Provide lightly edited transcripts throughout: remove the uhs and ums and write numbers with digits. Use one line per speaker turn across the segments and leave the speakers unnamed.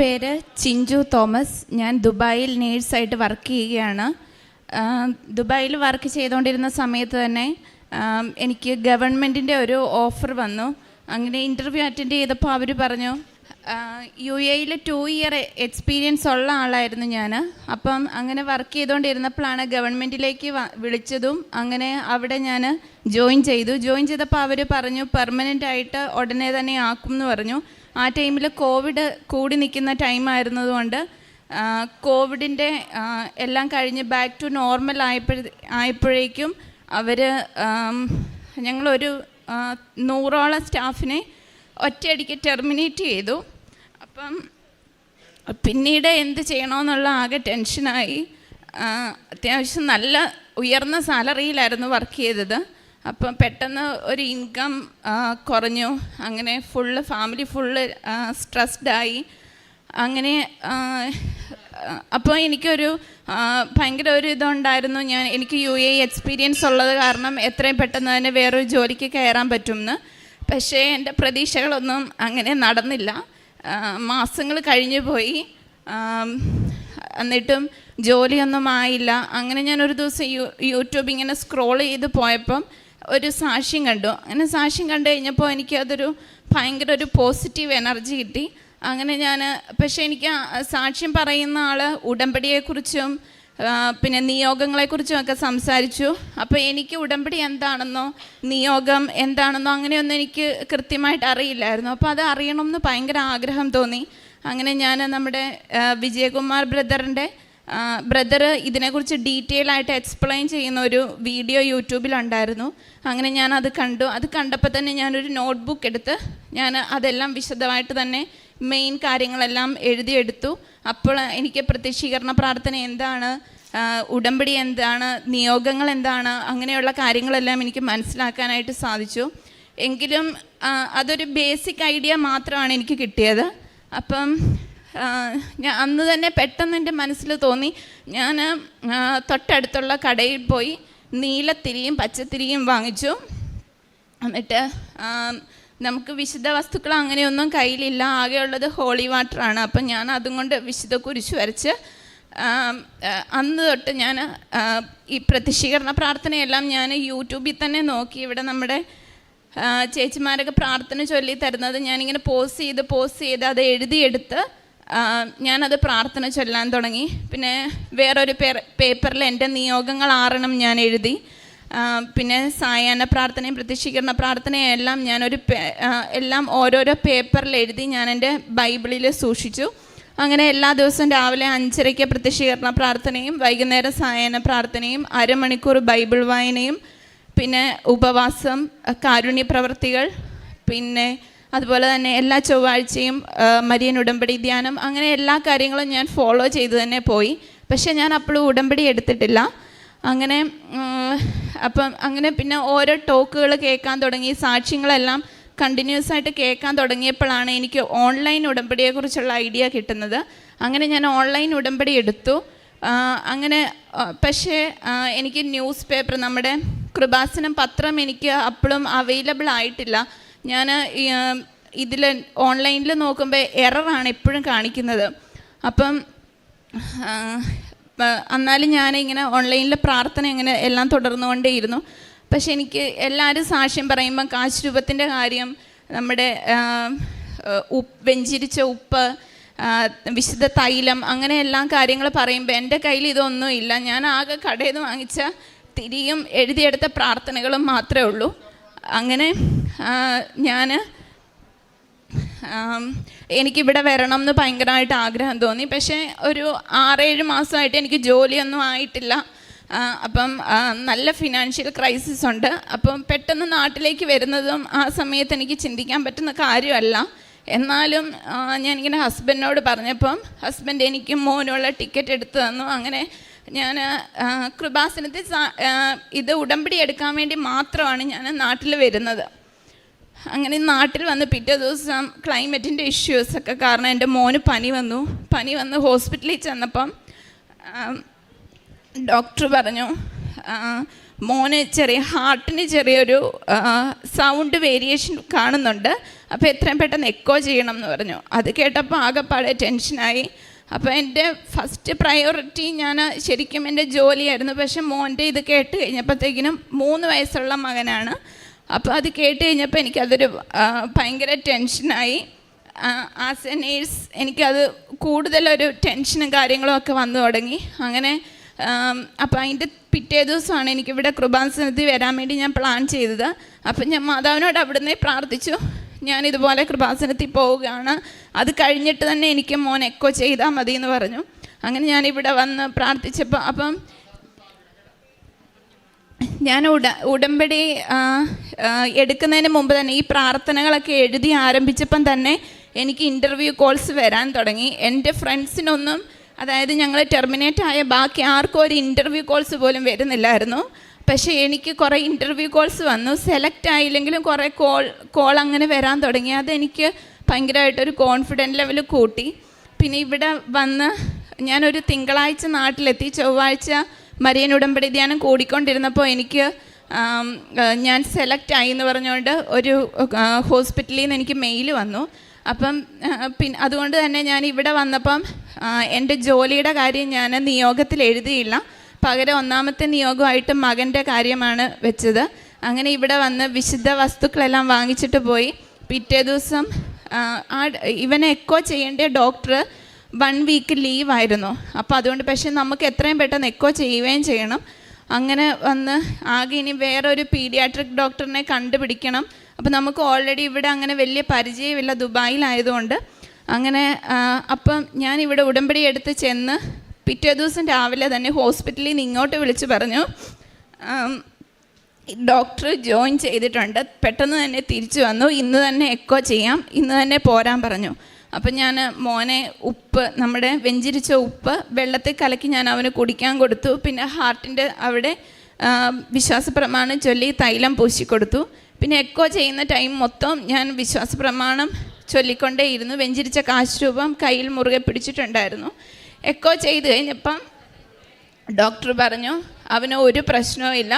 പേര് ചിഞ്ചു തോമസ്. ഞാൻ ദുബായിൽ നേഴ്സായിട്ട് വർക്ക് ചെയ്യുകയാണ്. ദുബായിൽ വർക്ക് ചെയ്തുകൊണ്ടിരുന്ന സമയത്ത് തന്നെ എനിക്ക് ഗവൺമെൻറ്റിൻ്റെ ഒരു ഓഫർ വന്നു. അങ്ങനെ ഇൻ്റർവ്യൂ അറ്റൻഡ് ചെയ്തപ്പോൾ അവർ പറഞ്ഞു, UAE 2 ഇയർ എക്സ്പീരിയൻസ് ഉള്ള ആളായിരുന്നു ഞാൻ. അപ്പം അങ്ങനെ വർക്ക് ചെയ്തുകൊണ്ടിരുന്നപ്പോഴാണ് ഗവൺമെൻറ്റിലേക്ക് വിളിച്ചതും. അങ്ങനെ അവിടെ ഞാൻ ജോയിൻ ചെയ്തപ്പോൾ അവർ പറഞ്ഞു പെർമനൻ്റ് ആയിട്ട് ഉടനെ തന്നെ ആക്കും എന്ന് പറഞ്ഞു. ആ ടൈമിൽ കോവിഡ് കൂടി നിൽക്കുന്ന ടൈമായിരുന്നതുകൊണ്ട് കോവിഡിൻ്റെ എല്ലാം കഴിഞ്ഞ് ബാക്ക് ടു നോർമൽ ആയപ്പോഴേക്കും അവർ ഞങ്ങളൊരു 100ഓളം സ്റ്റാഫിനെ ഒറ്റയടിക്ക് ടെർമിനേറ്റ് ചെയ്തു. അപ്പം പിന്നീട് എന്ത് ചെയ്യണമെന്നുള്ള ആകെ ടെൻഷനായി. അത്യാവശ്യം നല്ല ഉയർന്ന സാലറിയിലായിരുന്നു വർക്ക് ചെയ്തത്. അപ്പം പെട്ടെന്ന് ഒരു ഇൻകം കുറഞ്ഞു. അങ്ങനെ ഫാമിലി ഫുള്ള് സ്ട്രെസ്ഡായി. അങ്ങനെ അപ്പോൾ എനിക്കൊരു ഭയങ്കര ഒരു ഇതുണ്ടായിരുന്നു. എനിക്ക് UAE എക്സ്പീരിയൻസ് ഉള്ളത് കാരണം എത്രയും പെട്ടെന്ന് തന്നെ വേറൊരു ജോലിക്ക് കയറാൻ പറ്റുമെന്ന്. പക്ഷേ എൻ്റെ പ്രതീക്ഷകളൊന്നും അങ്ങനെ നടന്നില്ല. മാസങ്ങൾ കഴിഞ്ഞു പോയി, എന്നിട്ടും ജോലിയൊന്നും ആയില്ല. അങ്ങനെ ഞാനൊരു ദിവസം യൂട്യൂബ് ഇങ്ങനെ സ്ക്രോൾ ചെയ്ത് പോയപ്പം ഒരു സാക്ഷ്യം കണ്ടു. അങ്ങനെ സാക്ഷ്യം കണ്ടു കഴിഞ്ഞപ്പോൾ എനിക്കതൊരു ഭയങ്കര ഒരു പോസിറ്റീവ് എനർജി കിട്ടി. അങ്ങനെ പക്ഷേ എനിക്ക് സാക്ഷ്യം പറയുന്ന ആൾ ഉടമ്പടിയെക്കുറിച്ചും പിന്നെ നിയോഗങ്ങളെക്കുറിച്ചും ഒക്കെ സംസാരിച്ചു. അപ്പോൾ എനിക്ക് ഉടമ്പടി എന്താണെന്നോ നിയോഗം എന്താണെന്നോ അങ്ങനെയൊന്നും എനിക്ക് കൃത്യമായിട്ട് അറിയില്ലായിരുന്നു. അപ്പോൾ അത് അറിയണമെന്ന് ഭയങ്കര ആഗ്രഹം തോന്നി. അങ്ങനെ ഞാൻ നമ്മുടെ വിജയകുമാർ ബ്രദർ ഇതിനെക്കുറിച്ച് ഡീറ്റെയിൽ ആയിട്ട് എക്സ്പ്ലെയിൻ ചെയ്യുന്ന ഒരു വീഡിയോ യൂട്യൂബിലുണ്ടായിരുന്നു. അങ്ങനെ ഞാനത് കണ്ടു. അത് കണ്ടപ്പോൾ തന്നെ ഞാനൊരു നോട്ട്ബുക്ക് എടുത്ത് ഞാൻ അതെല്ലാം വിശദമായിട്ട് തന്നെ മെയിൻ കാര്യങ്ങളെല്ലാം എഴുതിയെടുത്തു. അപ്പോൾ എനിക്ക് പ്രത്യക്ഷീകരണ പ്രാർത്ഥന എന്താണ്, ഉടമ്പടി എന്താണ്, നിയോഗങ്ങൾ എന്താണ്, അങ്ങനെയുള്ള കാര്യങ്ങളെല്ലാം എനിക്ക് മനസ്സിലാക്കാനായിട്ട് സാധിച്ചു. എങ്കിലും അതൊരു ബേസിക് ഐഡിയ മാത്രമാണ് എനിക്ക് കിട്ടിയത്. അപ്പം ഞാൻ അന്ന് തന്നെ പെട്ടെന്ന് എൻ്റെ മനസ്സിൽ തോന്നി, ഞാൻ തൊട്ടടുത്തുള്ള കടയിൽ പോയി നീലത്തിരിയും പച്ചത്തിരിയും വാങ്ങിച്ചു. എന്നിട്ട് നമുക്ക് വിശുദ്ധ വസ്തുക്കൾ അങ്ങനെയൊന്നും കയ്യിലില്ല, ആകെയുള്ളത് ഹോളി വാട്ടറാണ്. അപ്പം ഞാൻ അതും കൊണ്ട് വിശുദ്ധ കുരിശ് വരച്ച് അന്ന് തൊട്ട് ഞാൻ ഈ പ്രത്യക്ഷീകരണ പ്രാർത്ഥനയെല്ലാം ഞാൻ യൂട്യൂബിൽ തന്നെ നോക്കി. ഇവിടെ നമ്മുടെ ചേച്ചിമാരൊക്കെ പ്രാർത്ഥന ചൊല്ലി തരുന്നത് ഞാനിങ്ങനെ പോസ് ചെയ്ത് അത് എഴുതിയെടുത്ത് ഞാനത് പ്രാർത്ഥന ചൊല്ലാൻ തുടങ്ങി. പിന്നെ വേറൊരു പേപ്പറിൽ എൻ്റെ നിയോഗങ്ങൾ 6 ഞാൻ എഴുതി. പിന്നെ സായാഹ്ന പ്രാർത്ഥനയും പ്രത്യക്ഷീകരണ പ്രാർത്ഥനയും എല്ലാം എല്ലാം ഓരോരോ പേപ്പറിൽ എഴുതി ഞാൻ എൻ്റെ ബൈബിളിൽ സൂക്ഷിച്ചു. അങ്ങനെ എല്ലാ ദിവസവും രാവിലെ 5:30 പ്രത്യക്ഷീകരണ പ്രാർത്ഥനയും വൈകുന്നേരം സായാഹ്ന പ്രാർത്ഥനയും 1/2 മണിക്കൂർ ബൈബിൾ വായനയും പിന്നെ ഉപവാസം, കാരുണ്യ പ്രവർത്തികൾ, പിന്നെ അതുപോലെ തന്നെ എല്ലാ ചൊവ്വാഴ്ചയും മരിയൻ ഉടമ്പടി ധ്യാനം, അങ്ങനെ എല്ലാ കാര്യങ്ങളും ഞാൻ ഫോളോ ചെയ്ത് തന്നെ പോയി. പക്ഷേ ഞാൻ അപ്പോഴും ഉടമ്പടി എടുത്തിട്ടില്ല. അങ്ങനെ പിന്നെ ഓരോ ടോക്കുകൾ കേൾക്കാൻ തുടങ്ങി. സാക്ഷ്യങ്ങളെല്ലാം കണ്ടിന്യൂസ് ആയിട്ട് കേൾക്കാൻ തുടങ്ങിയപ്പോഴാണ് എനിക്ക് ഓൺലൈൻ ഉടമ്പടിയെക്കുറിച്ചുള്ള ഐഡിയ കിട്ടുന്നത്. അങ്ങനെ ഞാൻ ഓൺലൈൻ ഉടമ്പടി എടുത്തു. പക്ഷേ എനിക്ക് ന്യൂസ് പേപ്പർ, നമ്മുടെ കൃപാസനം പത്രം എനിക്ക് അപ്പോഴും അവൈലബിൾ ആയിട്ടില്ല. ഞാൻ ഇതിൽ ഓൺലൈനിൽ നോക്കുമ്പോൾ എററാണ് എപ്പോഴും കാണിക്കുന്നത്. അപ്പം എന്നാലും ഞാനിങ്ങനെ ഓൺലൈനിൽ പ്രാർത്ഥന ഇങ്ങനെ എല്ലാം തുടർന്നുകൊണ്ടേയിരുന്നു. പക്ഷെ എനിക്ക് എല്ലാവരും സാക്ഷ്യം പറയുമ്പം കാശ് രൂപത്തിൻ്റെ കാര്യം, നമ്മുടെ വെഞ്ചിരിച്ച ഉപ്പ്, വിശുദ്ധ തൈലം, അങ്ങനെ എല്ലാ കാര്യങ്ങൾ പറയുമ്പോൾ എൻ്റെ കയ്യിൽ ഇതൊന്നുമില്ല. ഞാൻ ആകെ കടയിൽ നിന്ന് വാങ്ങിച്ച തിരിയും എഴുതിയെടുത്ത പ്രാർത്ഥനകളും മാത്രമേ ഉള്ളൂ. അങ്ങനെ എനിക്കിവിടെ വരണം എന്ന് ഭയങ്കരമായിട്ട് ആഗ്രഹം തോന്നി. പക്ഷേ ഒരു 6-7 മാസമായിട്ട് എനിക്ക് ജോലിയൊന്നും ആയിട്ടില്ല. അപ്പം നല്ല ഫിനാൻഷ്യൽ ക്രൈസിസ് ഉണ്ട്. അപ്പം പെട്ടെന്ന് നാട്ടിലേക്ക് വരുന്നതും ആ സമയത്ത് എനിക്ക് ചിന്തിക്കാൻ പറ്റുന്ന കാര്യമല്ല. എന്നാലും ഞാനിങ്ങനെ ഹസ്ബൻഡിനോട് പറഞ്ഞപ്പം ഹസ്ബൻഡ് എനിക്കും മോനുള്ള ടിക്കറ്റ് എടുത്തു തന്നു. അങ്ങനെ ഞാൻ കൃപാസനത്തിൽ ഇത് ഉടമ്പടി എടുക്കാൻ വേണ്ടി മാത്രമാണ് ഞാൻ നാട്ടിൽ വരുന്നത്. അങ്ങനെ നാട്ടിൽ വന്ന് പിറ്റേ ദിവസം ക്ലൈമറ്റിൻ്റെ ഇഷ്യൂസൊക്കെ കാരണം എൻ്റെ മോന് പനി വന്ന് ഹോസ്പിറ്റലിൽ ചെന്നപ്പം ഡോക്ടർ പറഞ്ഞു മോന് ഹാർട്ടിന് ചെറിയൊരു സൗണ്ട് വേരിയേഷൻ കാണുന്നുണ്ട്, അപ്പോൾ എത്രയും പെട്ടെന്ന് എക്കോ ചെയ്യണം എന്ന് പറഞ്ഞു. അത് കേട്ടപ്പോൾ ആകെപ്പാടെ ടെൻഷനായി. അപ്പോൾ എൻ്റെ ഫസ്റ്റ് പ്രയോറിറ്റി ഞാൻ ശരിക്കും എൻ്റെ ജോലിയായിരുന്നു. പക്ഷെ മോൻ്റെ ഇത് കേട്ട് കഴിഞ്ഞപ്പോഴത്തേക്കിനും 3 വയസ്സുള്ള മകനാണ്. അപ്പോൾ അത് കേട്ട് കഴിഞ്ഞപ്പോൾ എനിക്കതൊരു ഭയങ്കര ടെൻഷനായി. ആസ് എ നേഴ്സ് എനിക്കത് കൂടുതലൊരു ടെൻഷനും കാര്യങ്ങളും ഒക്കെ വന്നു തുടങ്ങി. അങ്ങനെ അപ്പോൾ അതിൻ്റെ പിറ്റേ ദിവസമാണ് എനിക്കിവിടെ കൃപാസനത്തിൽ വരാൻ വേണ്ടി ഞാൻ പ്ലാൻ ചെയ്തത്. അപ്പം ഞാൻ മാതാവിനോട് അവിടുന്ന് പ്രാർത്ഥിച്ചു, ഞാനിതുപോലെ കൃപാസനത്തിൽ പോവുകയാണ്, അത് കഴിഞ്ഞിട്ട് തന്നെ എനിക്ക് മോൻ എക്കോ ചെയ്താൽ മതി എന്ന് പറഞ്ഞു. അങ്ങനെ ഞാനിവിടെ വന്ന് പ്രാർത്ഥിച്ചപ്പോൾ അപ്പം ഞാൻ ഉടമ്പടി എടുക്കുന്നതിന് മുമ്പ് തന്നെ ഈ പ്രാർത്ഥനകളൊക്കെ എഴുതി ആരംഭിച്ചപ്പം തന്നെ എനിക്ക് ഇൻ്റർവ്യൂ കോൾസ് വരാൻ തുടങ്ങി. എൻ്റെ ഫ്രണ്ട്സിനൊന്നും, അതായത് ഞങ്ങൾ ടെർമിനേറ്റ് ആയ ബാക്കി ആർക്കും ഒരു ഇൻ്റർവ്യൂ കോൾസ് പോലും വരുന്നില്ലായിരുന്നു. പക്ഷേ എനിക്ക് കുറേ ഇൻ്റർവ്യൂ കോൾസ് വന്നു. സെലക്ട് ആയില്ലെങ്കിലും കുറേ കോൾ അങ്ങനെ വരാൻ തുടങ്ങി. അതെനിക്ക് ഭയങ്കരമായിട്ടൊരു കോൺഫിഡൻറ്റ് ലെവൽ കൂട്ടി. പിന്നെ ഇവിടെ വന്ന് ഞാനൊരു തിങ്കളാഴ്ച നാട്ടിലെത്തി. ചൊവ്വാഴ്ച മരിയൻ ഉടമ്പടി ധ്യാനം കൂടിക്കൊണ്ടിരുന്നപ്പോൾ എനിക്ക് ഞാൻ സെലക്ട് ആയി എന്ന് പറഞ്ഞുകൊണ്ട് ഒരു ഹോസ്പിറ്റലിൽ നിന്ന് എനിക്ക് മെയിൽ വന്നു. അപ്പം പിന്നെ അതുകൊണ്ട് തന്നെ ഞാൻ ഇവിടെ വന്നപ്പം എൻ്റെ ജോലിയുടെ കാര്യം ഞാൻ നിയോഗത്തിൽ എഴുതിയില്ല. പകരം 1ാമത്തെ നിയോഗമായിട്ട് മകൻ്റെ കാര്യമാണ് വെച്ചത്. അങ്ങനെ ഇവിടെ വന്ന് വിശുദ്ധ വസ്തുക്കളെല്ലാം വാങ്ങിച്ചിട്ട് പോയി. പിറ്റേ ദിവസം ഇവനെ എക്കോ ചെയ്യേണ്ട ഡോക്ടർ 1 വീക്ക് ലീവായിരുന്നു. അപ്പോൾ അതുകൊണ്ട് പക്ഷേ നമുക്ക് എത്രയും പെട്ടെന്ന് എക്കോ ചെയ്യുകയും ചെയ്യണം. അങ്ങനെ വന്ന് ആകെ ഇനി വേറൊരു പീഡിയാട്രിക് ഡോക്ടറിനെ കണ്ടുപിടിക്കണം. അപ്പോൾ നമുക്ക് ഓൾറെഡി ഇവിടെ അങ്ങനെ വലിയ പരിചയമില്ല, ദുബായിലായതുകൊണ്ട്. അങ്ങനെ അപ്പം ഞാനിവിടെ ഉടമ്പടി എടുത്ത് ചെന്ന് പിറ്റേ ദിവസം രാവിലെ തന്നെ ഹോസ്പിറ്റലിൽ നിന്ന് ഇങ്ങോട്ട് വിളിച്ച് പറഞ്ഞു, ഡോക്ടർ ജോയിൻ ചെയ്തിട്ടുണ്ട്, പെട്ടെന്ന് തന്നെ തിരിച്ചു വന്നു, ഇന്ന് തന്നെ എക്കോ ചെയ്യാം, ഇന്ന് തന്നെ പോരാൻ പറഞ്ഞു. അപ്പം ഞാൻ മോനെ ഉപ്പ്, നമ്മുടെ വെഞ്ചിരിച്ച ഉപ്പ് വെള്ളത്തിൽ കലക്കി ഞാൻ അവന് കുടിക്കാൻ കൊടുത്തു. പിന്നെ ഹാർട്ടിൻ്റെ അവിടെ വിശ്വാസപ്രമാണം ചൊല്ലി തൈലം പൂശിക്കൊടുത്തു. പിന്നെ എക്കോ ചെയ്യുന്ന ടൈം മൊത്തം ഞാൻ വിശ്വാസപ്രമാണം ചൊല്ലിക്കൊണ്ടേയിരുന്നു. വെഞ്ചിരിച്ച കാശ് രൂപം കയ്യിൽ മുറുകെ പിടിച്ചിട്ടുണ്ടായിരുന്നു. എക്കോ ചെയ്ത് കഴിഞ്ഞപ്പം ഡോക്ടർ പറഞ്ഞു അവന് ഒരു പ്രശ്നവും ഇല്ല,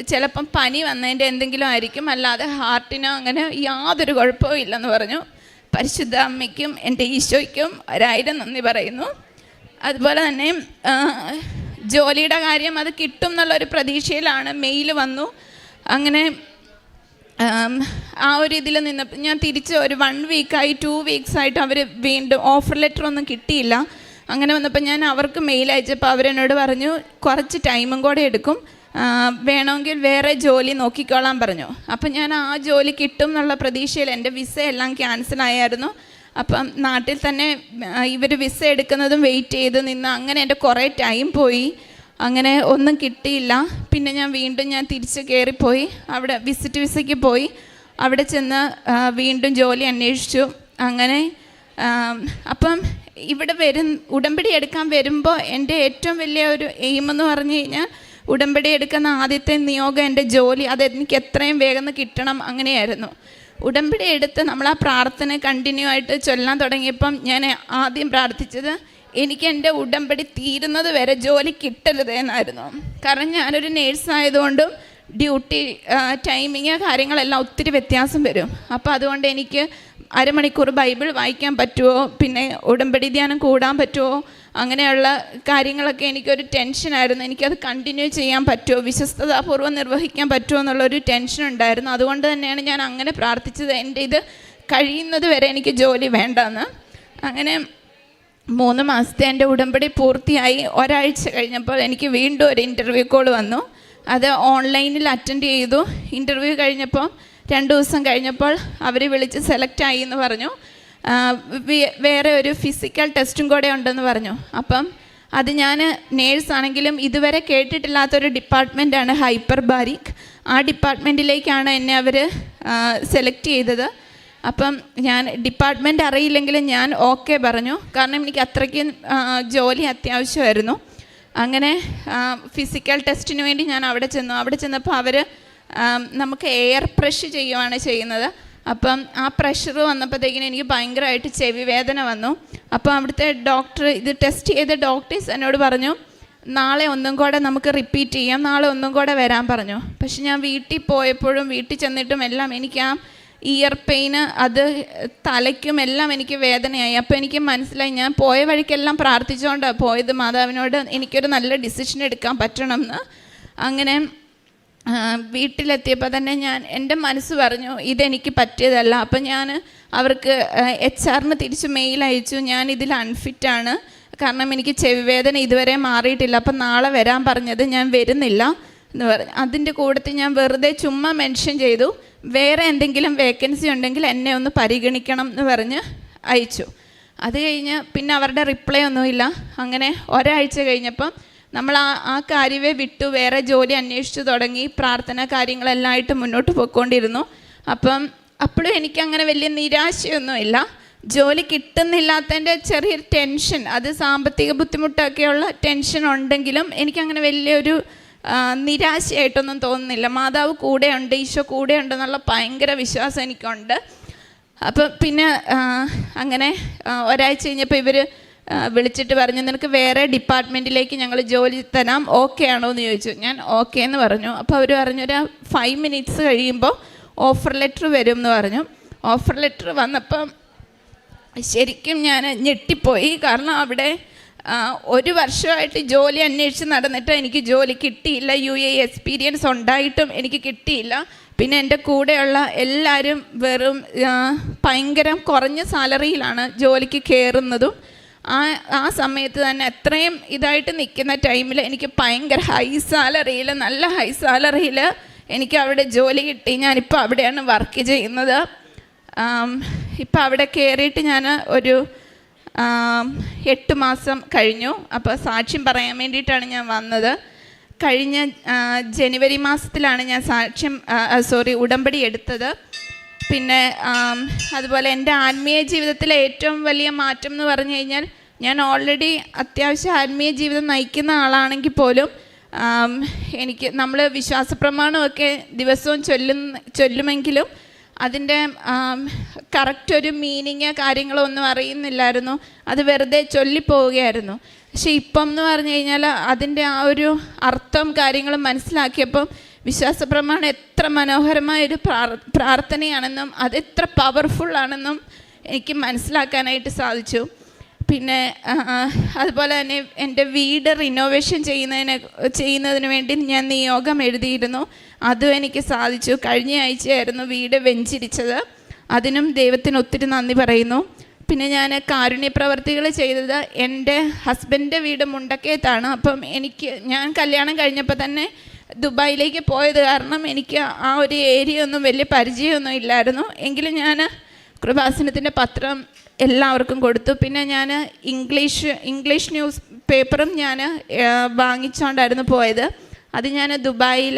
ചിലപ്പം പനി വന്നതിൻ്റെ എന്തെങ്കിലും ആയിരിക്കും, അല്ലാതെ ഹാർട്ടിനോ അങ്ങനെ യാതൊരു കുഴപ്പവും ഇല്ലെന്ന് പറഞ്ഞു. പരിശുദ്ധ അമ്മയ്ക്കും എൻ്റെ ഈശോയ്ക്കും 1000 നന്ദി പറയുന്നു. അതുപോലെ തന്നെ ജോലിയുടെ കാര്യം അത് കിട്ടും എന്നുള്ളൊരു പ്രതീക്ഷയിലാണ് മെയിൽ വന്നു. അങ്ങനെ ആ ഒരു ഇതിൽ നിന്ന് ഞാൻ തിരിച്ച് ഒരു 1 വീക്കായി 2 വീക്സായിട്ട് അവർ വീണ്ടും ഓഫർ ലെറ്റർ ഒന്നും കിട്ടിയില്ല. അങ്ങനെ വന്നപ്പോൾ ഞാൻ അവർക്ക് മെയിൽ അയച്ചപ്പോൾ അവരെന്നോട് പറഞ്ഞു കുറച്ച് ടൈമും കൂടെ എടുക്കും, വേണമെങ്കിൽ വേറെ ജോലി നോക്കിക്കോളാൻ പറഞ്ഞു. അപ്പം ഞാൻ ആ ജോലി കിട്ടും എന്നുള്ള പ്രതീക്ഷയിൽ എൻ്റെ വിസ എല്ലാം ക്യാൻസലായിരുന്നു. അപ്പം നാട്ടിൽ തന്നെ ഇവർ വിസ എടുക്കുന്നതും വെയിറ്റ് ചെയ്ത് നിന്ന് അങ്ങനെ എൻ്റെ കുറേ ടൈം പോയി. അങ്ങനെ ഒന്നും കിട്ടിയില്ല. പിന്നെ ഞാൻ തിരിച്ച് കയറിപ്പോയി, അവിടെ വിസിറ്റ് വിസയ്ക്ക് പോയി. അവിടെ ചെന്ന് വീണ്ടും ജോലി അന്വേഷിച്ചു. അങ്ങനെ അപ്പം ഇവിടെ ഉടമ്പടി എടുക്കാൻ വരുമ്പോൾ എൻ്റെ ഏറ്റവും വലിയ ഒരു എയിമെന്ന് പറഞ്ഞു കഴിഞ്ഞാൽ ഉടമ്പടി എടുക്കുന്ന ആദ്യത്തെ നിയോഗം എൻ്റെ ജോലി, അതെനിക്ക് എത്രയും വേഗം കിട്ടണം, അങ്ങനെയായിരുന്നു. ഉടമ്പടി എടുത്ത് നമ്മൾ ആ പ്രാർത്ഥന കണ്ടിന്യൂ ആയിട്ട് ചൊല്ലാൻ തുടങ്ങിയപ്പം ഞാൻ ആദ്യം പ്രാർത്ഥിച്ചത് എനിക്ക് എൻ്റെ ഉടമ്പടി തീരുന്നത് വരെ ജോലി കിട്ടരുത് എന്നായിരുന്നു. കാരണം ഞാനൊരു നേഴ്സായതുകൊണ്ടും ഡ്യൂട്ടി ടൈമിങ് കാര്യങ്ങളെല്ലാം ഒത്തിരി വ്യത്യാസം വരും. അപ്പോൾ അതുകൊണ്ട് എനിക്ക് അരമണിക്കൂർ ബൈബിൾ വായിക്കാൻ പറ്റുമോ, പിന്നെ ഉടമ്പടി ധ്യാനം കൂടാൻ പറ്റുമോ, അങ്ങനെയുള്ള കാര്യങ്ങളൊക്കെ എനിക്കൊരു ടെൻഷനായിരുന്നു. എനിക്കത് കണ്ടിന്യൂ ചെയ്യാൻ പറ്റുമോ, വിശ്വസ്തതാപൂർവ്വം നിർവഹിക്കാൻ പറ്റുമോ എന്നുള്ളൊരു ടെൻഷൻ ഉണ്ടായിരുന്നു. അതുകൊണ്ട് തന്നെയാണ് ഞാൻ അങ്ങനെ പ്രാർത്ഥിച്ചത്, എൻ്റെ ഇത് കഴിയുന്നത് വരെ എനിക്ക് ജോലി വേണ്ടെന്ന്. അങ്ങനെ 3 മാസത്തെ എൻ്റെ ഉടമ്പടി പൂർത്തിയായി. ഒരാഴ്ച കഴിഞ്ഞപ്പോൾ എനിക്ക് വീണ്ടും ഒരു ഇൻ്റർവ്യൂ കോൾ വന്നു. അത് ഓൺലൈനിൽ അറ്റൻഡ് ചെയ്തു. ഇൻ്റർവ്യൂ കഴിഞ്ഞപ്പോൾ 2 ദിവസം കഴിഞ്ഞപ്പോൾ അവർ വിളിച്ച് സെലക്ട് ആയി എന്ന് പറഞ്ഞു. വേറെ ഒരു ഫിസിക്കൽ ടെസ്റ്റും കൂടെ ഉണ്ടെന്ന് പറഞ്ഞു. അപ്പം അത് ഞാൻ നേഴ്സാണെങ്കിലും ഇതുവരെ കേട്ടിട്ടില്ലാത്തൊരു ഡിപ്പാർട്ട്മെൻറ്റാണ് ഹൈപ്പർബാരിക്. ആ ഡിപ്പാർട്ട്മെൻറ്റിലേക്കാണ് എന്നെ അവർ സെലക്ട് ചെയ്തത്. അപ്പം ഞാൻ ഡിപ്പാർട്ട്മെൻറ്റ് അറിയില്ലെങ്കിലും ഞാൻ ഓക്കെ പറഞ്ഞു, കാരണം എനിക്ക് അത്രയ്ക്ക് ജോലി അത്യാവശ്യമായിരുന്നു. അങ്ങനെ ഫിസിക്കൽ ടെസ്റ്റിന് വേണ്ടി ഞാൻ അവിടെ ചെന്നു. അവിടെ ചെന്നപ്പോൾ അവർ നമുക്ക് എയർ പ്രഷ് ചെയ്യുകയാണ് ചെയ്യുന്നത്. അപ്പം ആ പ്രഷർ വന്നപ്പോഴത്തേക്കിനും എനിക്ക് ഭയങ്കരമായിട്ട് ചെവി വേദന വന്നു. അപ്പോൾ അവിടുത്തെ ഡോക്ടർ, ഇത് ടെസ്റ്റ് ചെയ്ത ഡോക്ടേഴ്സ് എന്നോട് പറഞ്ഞു നാളെ ഒന്നും കൂടെ നമുക്ക് റിപ്പീറ്റ് ചെയ്യാം, നാളെ ഒന്നും കൂടെ വരാൻ പറഞ്ഞു. പക്ഷെ ഞാൻ വീട്ടിൽ പോയപ്പോഴും വീട്ടിൽ ചെന്നിട്ടും എല്ലാം എനിക്ക് ആ ഇയർ പെയിന്, അത് തലയ്ക്കും എല്ലാം എനിക്ക് വേദനയായി. അപ്പോൾ എനിക്ക് മനസ്സിലായി ഞാൻ പോയ വഴിക്കെല്ലാം പ്രാർത്ഥിച്ചുകൊണ്ടാണ് പോയത് മാതാവിനോട് എനിക്കൊരു നല്ല ഡിസിഷൻ എടുക്കാൻ പറ്റണമെന്ന്. അങ്ങനെ വീട്ടിലെത്തിയപ്പോൾ തന്നെ എൻ്റെ മനസ്സ് പറഞ്ഞു ഇതെനിക്ക് പറ്റിയതല്ല. അപ്പം ഞാൻ അവർക്ക് HR തിരിച്ച് മെയിൽ അയച്ചു, ഞാൻ ഇതിൽ അൺഫിറ്റാണ്, കാരണം എനിക്ക് ചെവിവേദന ഇതുവരെ മാറിയിട്ടില്ല, അപ്പം നാളെ വരാൻ പറഞ്ഞത് ഞാൻ വരുന്നില്ല എന്ന് പറഞ്ഞു. അതിൻ്റെ കൂട്ടത്തിൽ ഞാൻ വെറുതെ ചുമ്മാ മെൻഷൻ ചെയ്തു, വേറെ എന്തെങ്കിലും വേക്കൻസി ഉണ്ടെങ്കിൽ എന്നെ ഒന്ന് പരിഗണിക്കണം എന്ന് പറഞ്ഞ് അയച്ചു. അത് കഴിഞ്ഞ് പിന്നെ അവരുടെ റിപ്ലൈ ഒന്നുമില്ല. അങ്ങനെ ഒരാഴ്ച കഴിഞ്ഞപ്പം നമ്മൾ ആ കാര്യമേ വിട്ടു, വേറെ ജോലി അന്വേഷിച്ചു തുടങ്ങി. പ്രാർത്ഥന കാര്യങ്ങളെല്ലാം ആയിട്ട് മുന്നോട്ട് പോയിക്കൊണ്ടിരുന്നു. അപ്പോഴും എനിക്കങ്ങനെ വലിയ നിരാശയൊന്നുമില്ല. ജോലി കിട്ടുന്നില്ലാത്തതിൻ്റെ ചെറിയൊരു ടെൻഷൻ, അത് സാമ്പത്തിക ബുദ്ധിമുട്ടൊക്കെയുള്ള ടെൻഷൻ ഉണ്ടെങ്കിലും എനിക്കങ്ങനെ വലിയൊരു നിരാശയായിട്ടൊന്നും തോന്നുന്നില്ല. മാതാവ് കൂടെയുണ്ട്, ഈശോ കൂടെയുണ്ടെന്നുള്ള ഭയങ്കര വിശ്വാസം എനിക്കുണ്ട്. അപ്പം പിന്നെ അങ്ങനെ ഒരാഴ്ച കഴിഞ്ഞപ്പോൾ ഇവർ വിളിച്ചിട്ട് പറഞ്ഞു നിനക്ക് വേറെ ഡിപ്പാർട്ട്മെൻറ്റിലേക്ക് ഞങ്ങൾ ജോലി തരാം, ഓക്കെ ആണോ എന്ന് ചോദിച്ചു. ഞാൻ ഓക്കെ എന്ന് പറഞ്ഞു. അപ്പോൾ അവർ പറഞ്ഞു ഒരു 5 minutes കഴിയുമ്പോൾ ഓഫർ ലെറ്റർ വരും എന്ന് പറഞ്ഞു. ഓഫർ ലെറ്റർ വന്നപ്പം ശരിക്കും ഞാൻ ഞെട്ടിപ്പോയി. കാരണം അവിടെ 1 വർഷമായിട്ട് ജോലി അന്വേഷിച്ച് നടന്നിട്ട് എനിക്ക് ജോലി കിട്ടിയില്ല. UAE എക്സ്പീരിയൻസ് ഉണ്ടായിട്ടും എനിക്ക് കിട്ടിയില്ല. പിന്നെ എൻ്റെ കൂടെയുള്ള എല്ലാവരും വെറും ഭയങ്കര കുറഞ്ഞ സാലറിയിലാണ് ജോലിക്ക് കയറുന്നതും. ആ സമയത്ത് തന്നെ അത്രയും ഇതായിട്ട് നിൽക്കുന്ന ടൈമിൽ എനിക്ക് ഭയങ്കര നല്ല ഹൈ സാലറിയിൽ എനിക്ക് അവിടെ ജോലി കിട്ടി. ഞാനിപ്പോൾ അവിടെയാണ് വർക്ക് ചെയ്യുന്നത്. ഇപ്പം അവിടെ കയറിയിട്ട് ഞാൻ ഒരു 8 മാസം കഴിഞ്ഞു. അപ്പോൾ സാക്ഷ്യം പറയാൻ വേണ്ടിയിട്ടാണ് ഞാൻ വന്നത്. കഴിഞ്ഞ ജനുവരി മാസത്തിലാണ് ഞാൻ ഉടമ്പടി എടുത്തത്. പിന്നെ അതുപോലെ എൻ്റെ ആത്മീയ ജീവിതത്തിലെ ഏറ്റവും വലിയ മാറ്റം എന്ന് പറഞ്ഞു കഴിഞ്ഞാൽ ഞാൻ ഓൾറെഡി അത്യാവശ്യം ആത്മീയ ജീവിതം നയിക്കുന്ന ആളാണെങ്കിൽ പോലും നമ്മൾ വിശ്വാസപ്രമാണമൊക്കെ ദിവസവും ചൊല്ലുമെങ്കിലും അതിൻ്റെ കറക്റ്റ് ഒരു മീനിങ് കാര്യങ്ങളോ ഒന്നും അറിയുന്നില്ലായിരുന്നു. അത് വെറുതെ ചൊല്ലിപ്പോവുകയായിരുന്നു. പക്ഷെ ഇപ്പം എന്ന് പറഞ്ഞു കഴിഞ്ഞാൽ അതിൻ്റെ ആ ഒരു അർത്ഥം കാര്യങ്ങളും മനസ്സിലാക്കിയപ്പം വിശ്വാസപ്രമാണം എത്ര മനോഹരമായൊരു പ്രാർത്ഥനയാണെന്നും അതെത്ര പവർഫുള്ളാണെന്നും എനിക്ക് മനസ്സിലാക്കാനായിട്ട് സാധിച്ചു. പിന്നെ അതുപോലെ തന്നെ എൻ്റെ വീട് റിനോവേഷൻ ചെയ്യുന്നതിന് വേണ്ടി ഞാൻ നിയോഗം എഴുതിയിരുന്നു. അതും എനിക്ക് സാധിച്ചു. കഴിഞ്ഞ ആഴ്ചയായിരുന്നു വീട് വെഞ്ചിരിച്ചത്. അതിനും ദൈവത്തിന് ഒത്തിരി നന്ദി പറയുന്നു. പിന്നെ ഞാൻ കാരുണ്യ പ്രവർത്തികൾ ചെയ്തത് എൻ്റെ ഹസ്ബൻഡിൻ്റെ വീട് മുണ്ടക്കയത്താണ്. അപ്പം ഞാൻ കല്യാണം കഴിഞ്ഞപ്പോൾ തന്നെ ദുബായിലേക്ക് പോയത് കാരണം എനിക്ക് ആ ഒരു ഏരിയ ഒന്നും വലിയ പരിചയമൊന്നും ഇല്ലായിരുന്നു. എങ്കിലും ഞാൻ കൃപാസനത്തിൻ്റെ പത്രം എല്ലാവർക്കും കൊടുത്തു. പിന്നെ ഞാൻ ഇംഗ്ലീഷ് ന്യൂസ് പേപ്പറും ഞാൻ വാങ്ങിച്ചുകൊണ്ടായിരുന്നു പോയത്. അത് ഞാൻ ദുബായിൽ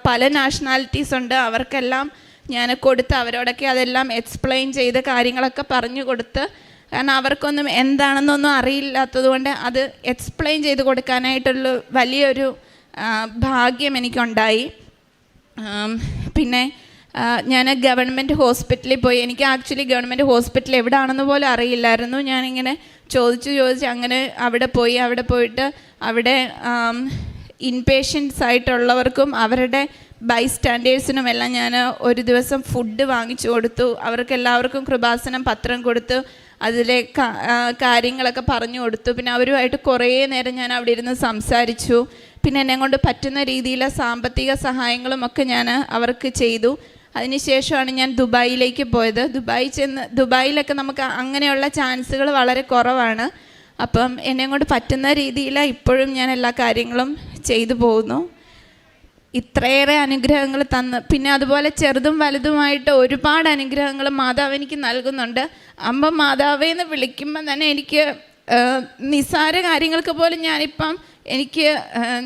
പല നാഷണാലിറ്റീസ് ഉണ്ട്, അവർക്കെല്ലാം ഞാൻ കൊടുത്ത് അവരോടൊക്കെ അതെല്ലാം എക്സ്പ്ലെയിൻ ചെയ്ത് കാര്യങ്ങളൊക്കെ പറഞ്ഞു കൊടുത്ത്, കാരണം അവർക്കൊന്നും എന്താണെന്നൊന്നും അറിയില്ലാത്തത് കൊണ്ട് അത് എക്സ്പ്ലെയിൻ ചെയ്ത് കൊടുക്കാനായിട്ടുള്ള വലിയൊരു ഭാഗ്യം എനിക്കുണ്ടായി. പിന്നെ ഞാൻ ഗവൺമെൻറ് ഹോസ്പിറ്റലിൽ പോയി. എനിക്ക് ആക്ച്വലി ഗവൺമെൻറ് ഹോസ്പിറ്റൽ എവിടെയാണെന്ന് പോലും അറിയില്ലായിരുന്നു. ഞാനിങ്ങനെ ചോദിച്ച് അങ്ങനെ അവിടെ പോയിട്ട് അവിടെ ഇൻപേഷ്യൻസ് ആയിട്ടുള്ളവർക്കും അവരുടെ ബൈസ്റ്റാൻഡേഴ്സിനും എല്ലാം ഞാൻ ഒരു ദിവസം ഫുഡ് വാങ്ങിച്ചു കൊടുത്തു. അവർക്കെല്ലാവർക്കും കൃപാസനം പത്രം കൊടുത്തു, അതിലെ കാര്യങ്ങളൊക്കെ പറഞ്ഞു കൊടുത്തു. പിന്നെ അവരുമായിട്ട് കുറേ നേരം ഞാൻ അവിടെ ഇരുന്ന് സംസാരിച്ചു. പിന്നെ എന്നെ കൊണ്ട് പറ്റുന്ന രീതിയിൽ സാമ്പത്തിക സഹായങ്ങളും ഒക്കെ ഞാൻ അവർക്ക് ചെയ്തു. അതിനുശേഷമാണ് ഞാൻ ദുബായിലേക്ക് പോയത്. ദുബായിലൊക്കെ നമുക്ക് അങ്ങനെയുള്ള ചാൻസുകൾ വളരെ കുറവാണ്. അപ്പം എന്നെ കൊണ്ട് പറ്റുന്ന രീതിയിൽ ഇപ്പോഴും ഞാൻ എല്ലാ കാര്യങ്ങളും ചെയ്തു പോകുന്നു. ഇത്രയേറെ അനുഗ്രഹങ്ങൾ തന്ന്, പിന്നെ അതുപോലെ ചെറുതും വലുതുമായിട്ട് ഒരുപാട് അനുഗ്രഹങ്ങൾ മാതാവ് എനിക്ക് നൽകുന്നുണ്ട്. അമ്മ മാതാവേ എന്ന് വിളിക്കുമ്പം തന്നെ എനിക്ക് നിസ്സാര കാര്യങ്ങൾക്ക് പോലും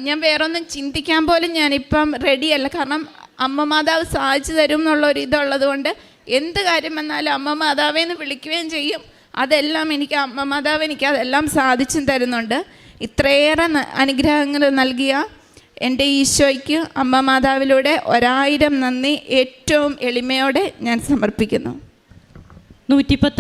ഞാൻ വേറൊന്നും ചിന്തിക്കാൻ പോലും ഞാനിപ്പം റെഡിയല്ല. കാരണം അമ്മ മാതാവ് സാധിച്ചു തരും എന്നുള്ളൊരു ഇതുള്ളത് കൊണ്ട് എന്ത് കാര്യം വന്നാലും അമ്മ മാതാവേ എന്ന് വിളിക്കുകയും ചെയ്യും. അതെല്ലാം അമ്മ മാതാവ് എനിക്ക് അതെല്ലാം സാധിച്ചും തരുന്നുണ്ട്. ഇത്രയേറെ അനുഗ്രഹങ്ങൾ നൽകിയ എൻ്റെ ഈശോയ്ക്ക് അമ്മ മാതാവിലൂടെ 1000 നന്ദി ഏറ്റവും എളിമയോടെ ഞാൻ സമർപ്പിക്കുന്നു. 110